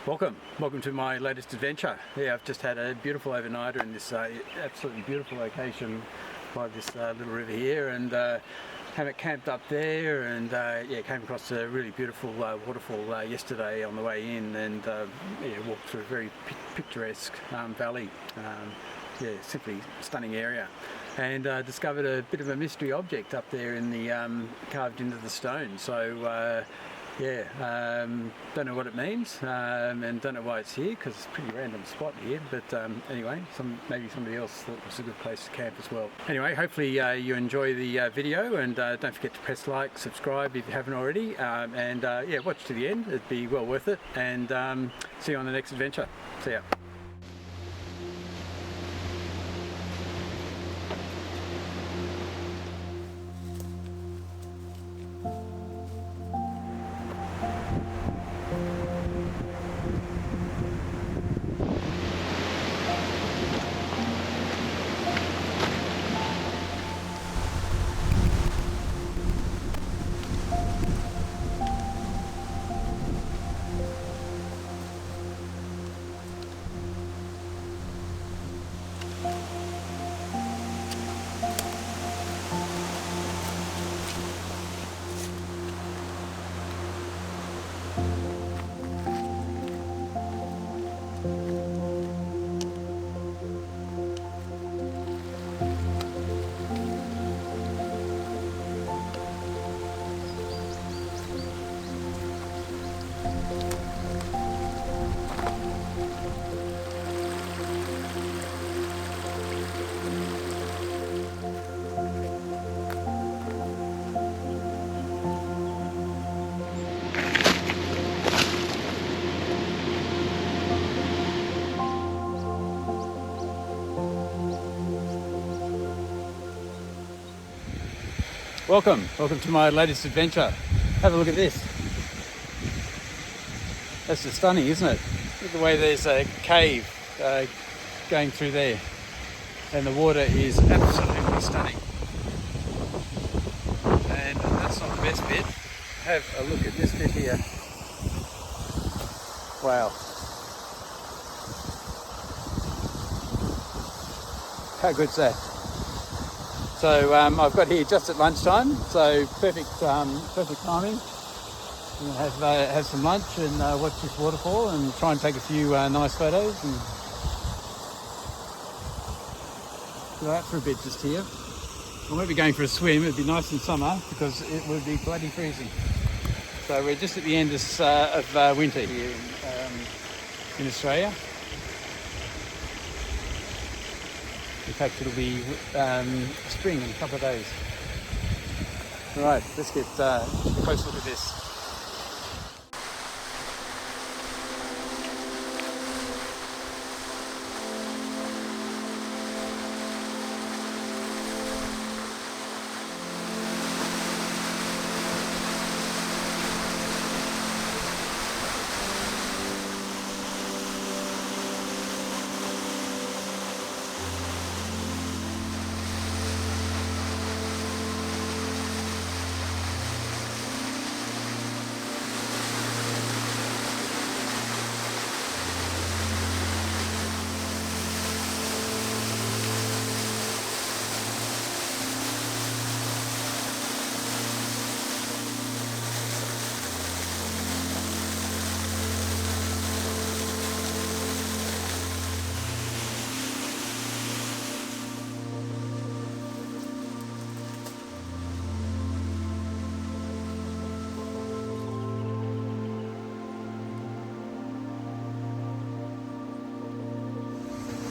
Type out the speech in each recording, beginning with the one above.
Welcome to my latest adventure. Yeah, I've just had a beautiful overnighter in this absolutely beautiful location by this little river here, and camped up there, and yeah, came across a really beautiful waterfall yesterday on the way in, and yeah, walked through a very picturesque valley. Yeah, simply stunning area, and discovered a bit of a mystery object up there in the carved into the stone. So yeah, don't know what it means, and don't know why it's here, because it's a pretty random spot here, but anyway, maybe somebody else thought it was a good place to camp as well. Anyway, hopefully you enjoy the video, and don't forget to press like, subscribe if you haven't already, and yeah, watch to the end. It'd be well worth it, and see you on the next adventure. See ya. Welcome to my latest adventure. Have a look at this. That's just stunning, isn't it? Look at the way there's a cave going through there, and the water is absolutely stunning. And that's not the best bit. Have a look at this bit here. Wow. How good's that? So I've got here just at lunchtime, so perfect timing. Have some lunch and watch this waterfall and try and take a few nice photos and go out for a bit just here. I won't be going for a swim. It'd be nice in summer because it would be bloody freezing. So we're just at the end of winter here in Australia. In fact, it'll be spring in a couple of days. All right, let's get a close look at this.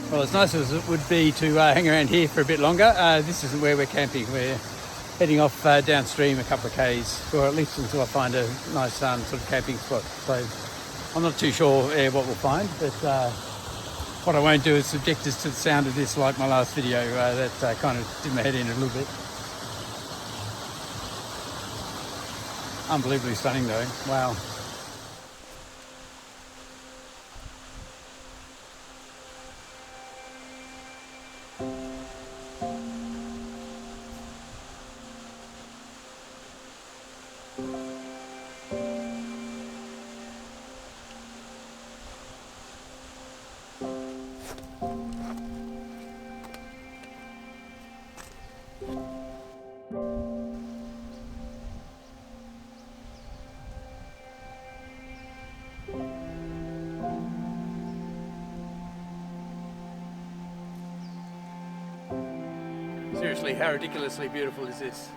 Well, as nice as it would be to hang around here for a bit longer, this isn't where we're camping. We're heading off downstream a couple of k's, or at least until I find a nice sort of camping spot. So I'm not too sure what we'll find, but what I won't do is subject us to the sound of this like my last video. That kind of did my head in a little bit. Unbelievably stunning though, wow. Seriously, how ridiculously beautiful is this?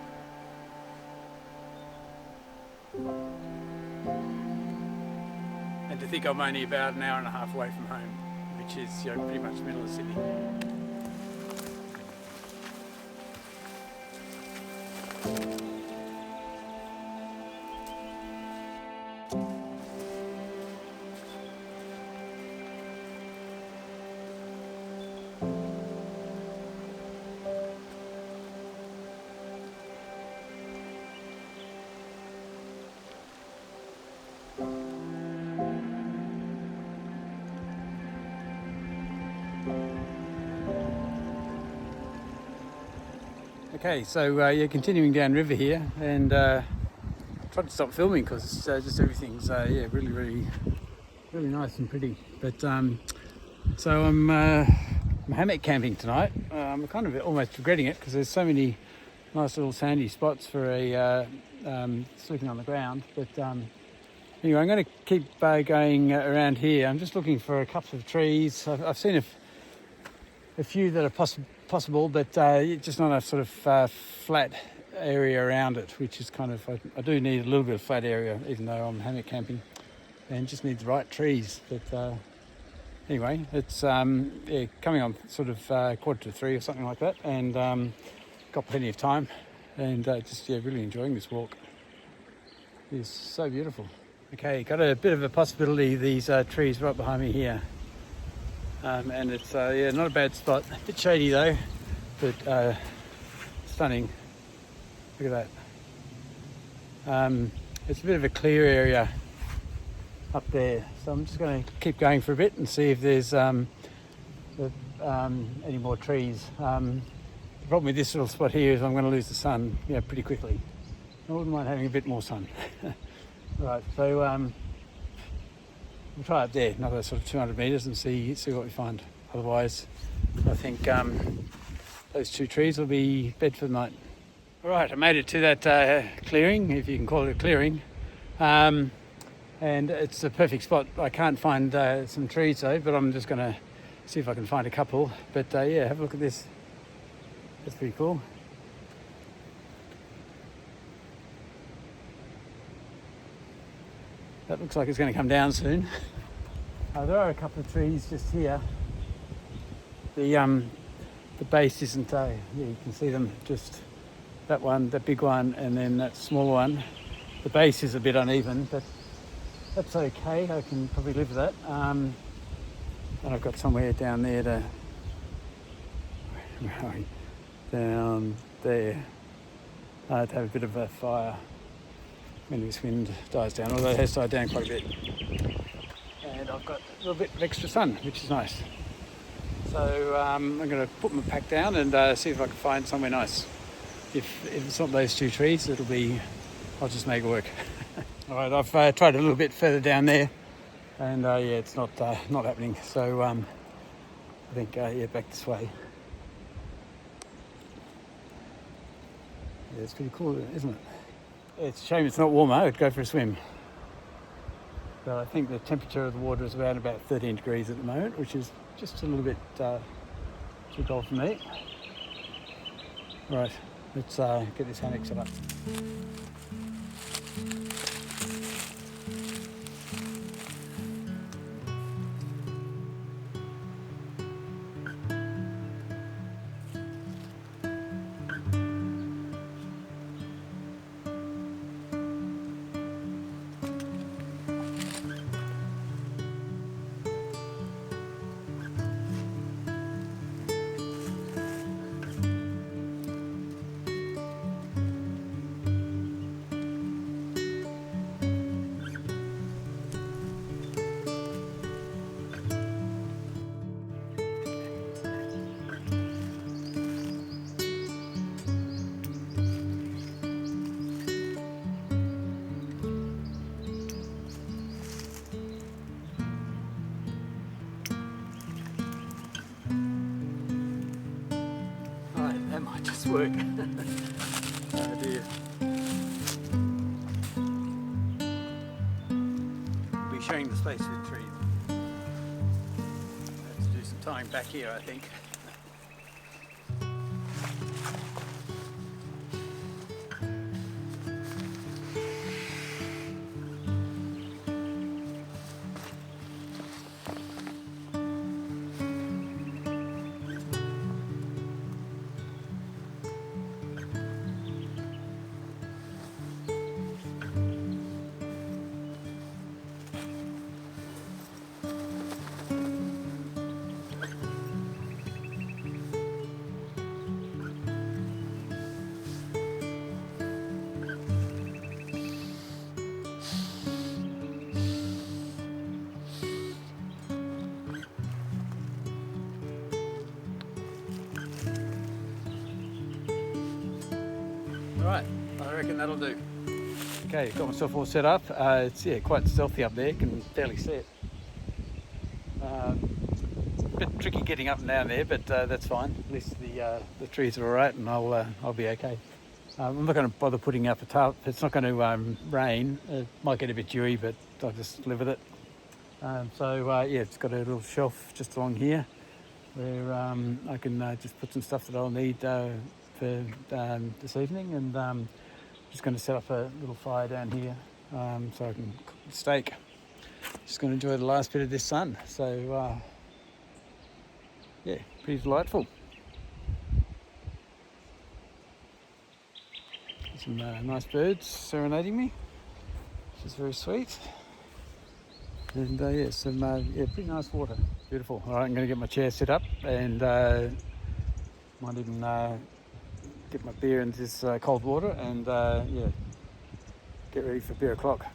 And to think I'm only about an hour and a half away from home, which is, you know, pretty much the middle of Sydney. Okay, so yeah, continuing down river here, and tried to stop filming because just everything's yeah, really nice and pretty. But so I'm hammock camping tonight. I'm kind of almost regretting it because there's so many nice little sandy spots for a sleeping on the ground. But anyway, I'm going to keep going around here. I'm just looking for a couple of trees. I've seen a few that are possible, but just not enough sort of flat area around it, which is kind of, I do need a little bit of flat area, even though I'm hammock camping, and just need the right trees. But anyway, it's yeah, coming on sort of 2:45 or something like that, and got plenty of time, and just yeah, really enjoying this walk. It's so beautiful. Okay, got a bit of a possibility, these trees right behind me here. And it's yeah, not a bad spot. A bit shady though, but stunning. Look at that. It's a bit of a clear area up there, so I'm just going to keep going for a bit and see if there's any more trees. The problem with this little spot here is I'm going to lose the sun, yeah, pretty quickly. I wouldn't mind having a bit more sun. Right, so we'll try up there, another sort of 200 metres, and see what we find. Otherwise, I think those two trees will be bed for the night. All right, I made it to that clearing, if you can call it a clearing, and it's a perfect spot. I can't find some trees though, but I'm just going to see if I can find a couple. But yeah, have a look at this. That's pretty cool. That looks like it's going to come down soon. There are a couple of trees just here. The base isn't, yeah, you can see them, just that one, that big one, and then that small one. The base is a bit uneven, but that's okay. I can probably live with that. And I've got somewhere down there to, down there, to have a bit of a fire when this wind dies down, although it has died down quite a bit. And I've got a little bit of extra sun, which is nice. So I'm going to put my pack down and see if I can find somewhere nice. If it's not those two trees, I'll just make it work. All right, I've tried a little bit further down there, and yeah, it's not happening. So I think yeah, back this way. Yeah, it's pretty cool, isn't it? It's a shame it's not warmer. I'd go for a swim. But I think the temperature of the water is around about 13 degrees at the moment, which is just a little bit too cold for me. Right, let's get this hammock set up. work. Oh dear. We'll be showing the space with trees. I have to do some tying back here, I think. Alright, I reckon that'll do. Okay, got myself all set up. It's quite stealthy up there, you can barely see it. It's a bit tricky getting up and down there, but that's fine. At least the trees are alright and I'll be okay. I'm not going to bother putting up a tarp. It's not going to rain. It might get a bit dewy, but I'll just live with it. It's got a little shelf just along here where I can just put some stuff that I'll need for this evening, and just going to set up a little fire down here so I can cook the steak. Just going to enjoy the last bit of this sun. So pretty delightful. Some nice birds serenading me, which is very sweet. And pretty nice water. Beautiful. All right, I'm going to get my chair set up and might even get my beer into this cold water and get ready for beer o'clock.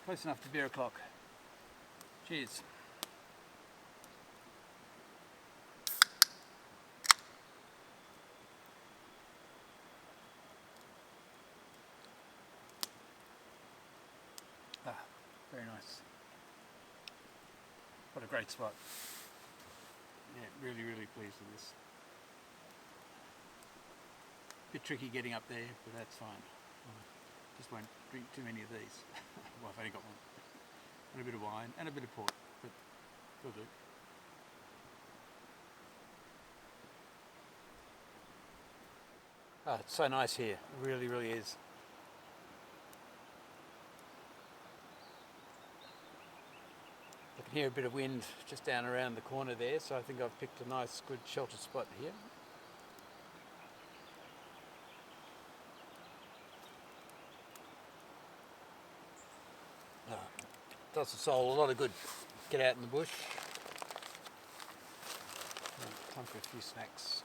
Close enough to beer o'clock. Cheers. Ah, very nice. What a great spot. Yeah, really, really pleased with this. Bit tricky getting up there, but that's fine. Just won't drink too many of these. Well, I've only got one. And a bit of wine and a bit of port, but will do. Oh, it's so nice here. It really, really is. I can hear a bit of wind just down around the corner there, so I think I've picked a nice, good sheltered spot here. Does the soul a lot of good. Get out in the bush. Time for a few snacks.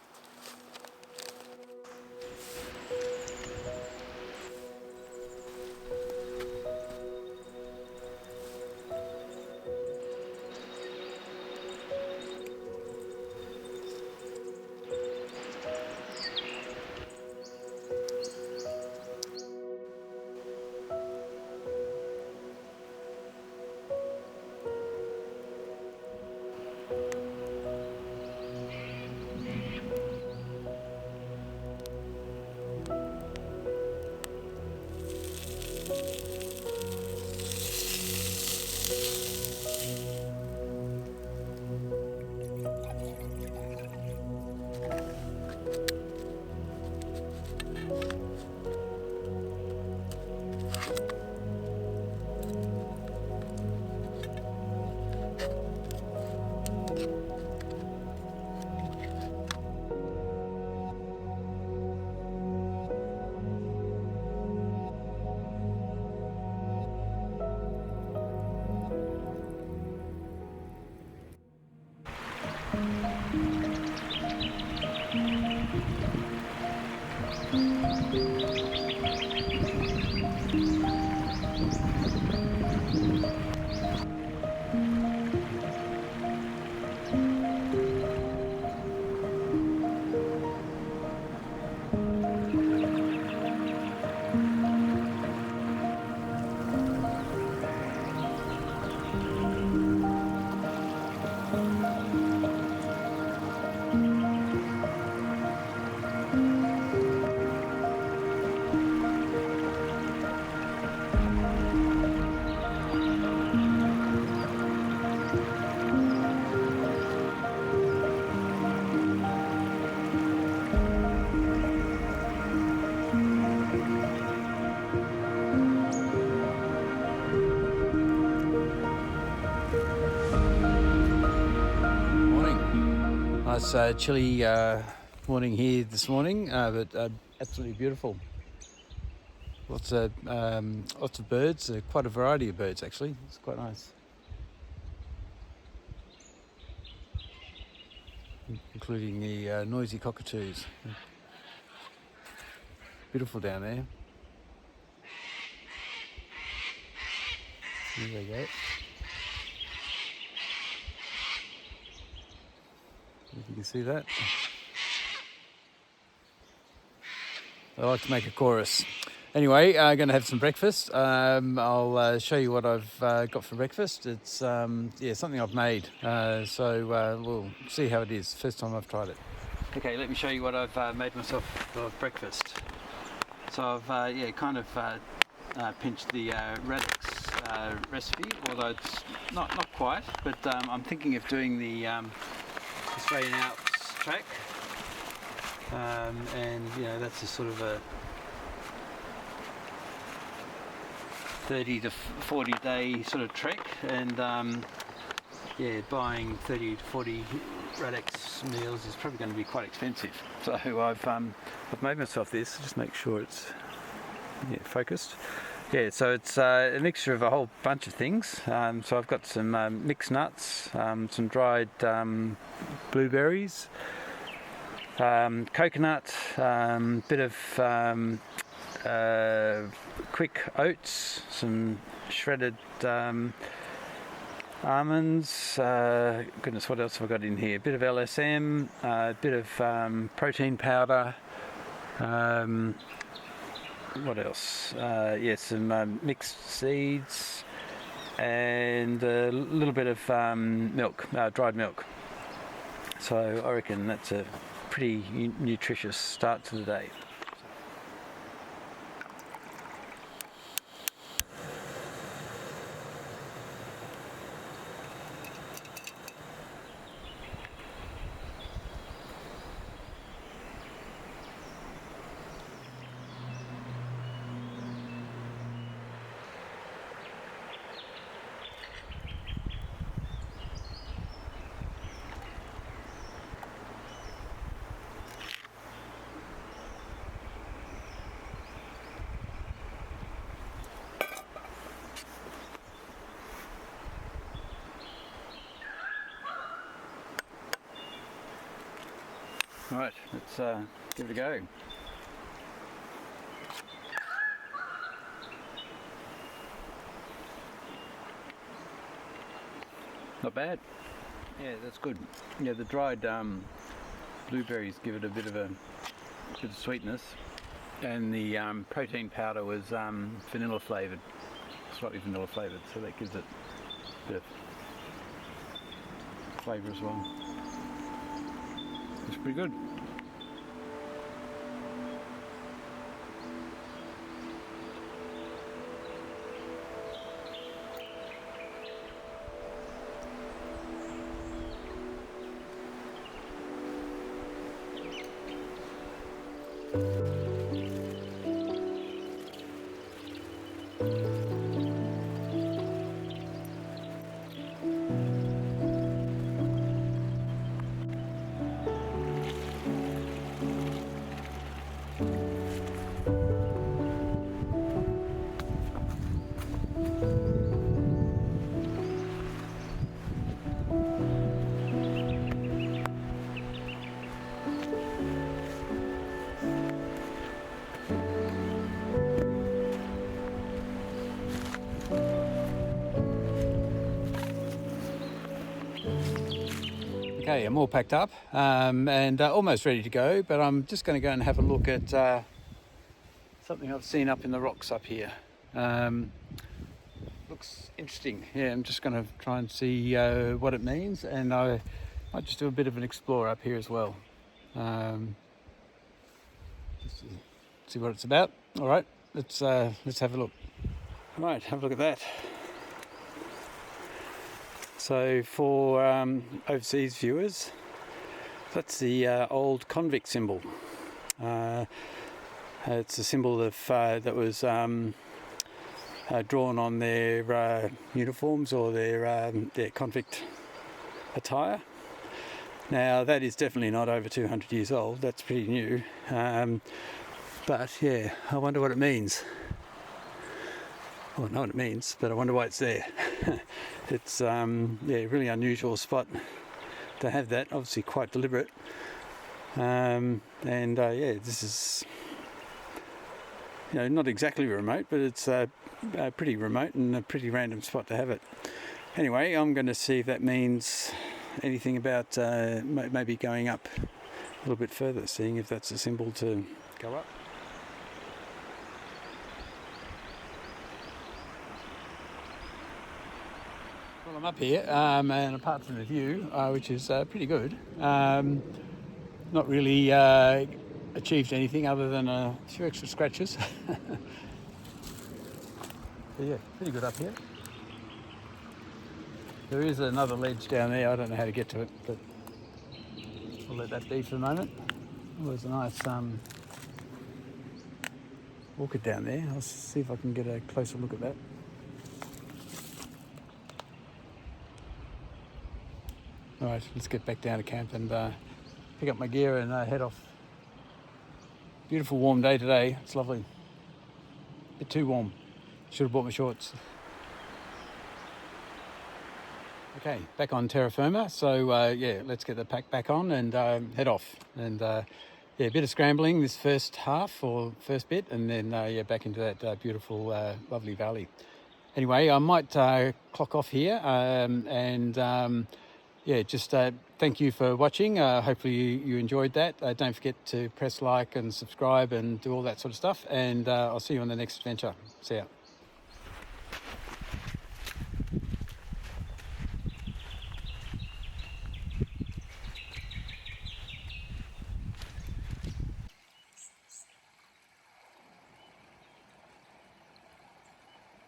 Nice chilly morning here this morning, but absolutely beautiful. Lots of birds, quite a variety of birds actually. It's quite nice, including the noisy cockatoos. Beautiful down there. There they go. If you can see that. I like to make a chorus. Anyway, I'm going to have some breakfast. I'll show you what I've got for breakfast. It's something I've made, so we'll see how it is. First time I've tried it. Okay, let me show you what I've made myself for breakfast. So I've pinched the radix recipe, although it's not quite, but I'm thinking of doing the Australian Alps track, and that's a sort of a 30 to 40 day sort of trek, and buying 30 to 40 radix meals is probably going to be quite expensive. So I've made myself this. Just make sure it's focused. So it's a mixture of a whole bunch of things. So I've got some mixed nuts, some dried blueberries, coconut, bit of quick oats, some shredded almonds, goodness, what else have I got in here? A bit of LSM, a bit of protein powder, what else? Yeah, some mixed seeds, and a little bit of milk, dried milk. So I reckon that's a pretty nutritious start to the day. Right, let's give it a go. Not bad. Yeah, that's good. Yeah, the dried blueberries give it a bit of sweetness, and the protein powder was vanilla flavoured, slightly vanilla flavoured, so that gives it a bit of flavour as well. It's pretty good. Okay, I'm all packed up and almost ready to go, but I'm just going to go and have a look at something I've seen up in the rocks up here. Looks interesting. Yeah, I'm just going to try and see what it means, and I might just do a bit of an explore up here as well. Just to see what it's about. All right, let's have a look. Right, have a look at that. So for overseas viewers, that's the old convict symbol. It's a symbol of that was drawn on their uniforms or their convict attire. Now that is definitely not over 200 years old. That's pretty new. But yeah, I wonder what it means. Well, I know what it means, but I wonder why it's there. It's yeah, a really unusual spot to have that. Obviously, quite deliberate. And yeah, this is, you know, not exactly remote, but it's pretty remote and a pretty random spot to have it. Anyway, I'm going to see if that means anything about maybe going up a little bit further, seeing if that's a symbol to go up. Well, I'm up here, and apart from the view, which is pretty good, not really achieved anything other than a few extra scratches. But yeah, pretty good up here. There is another ledge down there. I don't know how to get to it, but we'll let that be for the moment. Oh, there's a nice orchid down there. I'll see if I can get a closer look at that. All right, let's get back down to camp and pick up my gear and head off. Beautiful warm day today. It's lovely. A bit too warm. Should have bought my shorts. Okay, back on terra firma. So yeah, let's get the pack back on and head off. And yeah, yeah, a bit of scrambling this first half or first bit, and then yeah, back into that beautiful, lovely valley. Anyway, I might clock off here, yeah, just thank you for watching. Hopefully you enjoyed that. Don't forget to press like and subscribe and do all that sort of stuff. And I'll see you on the next adventure. See ya.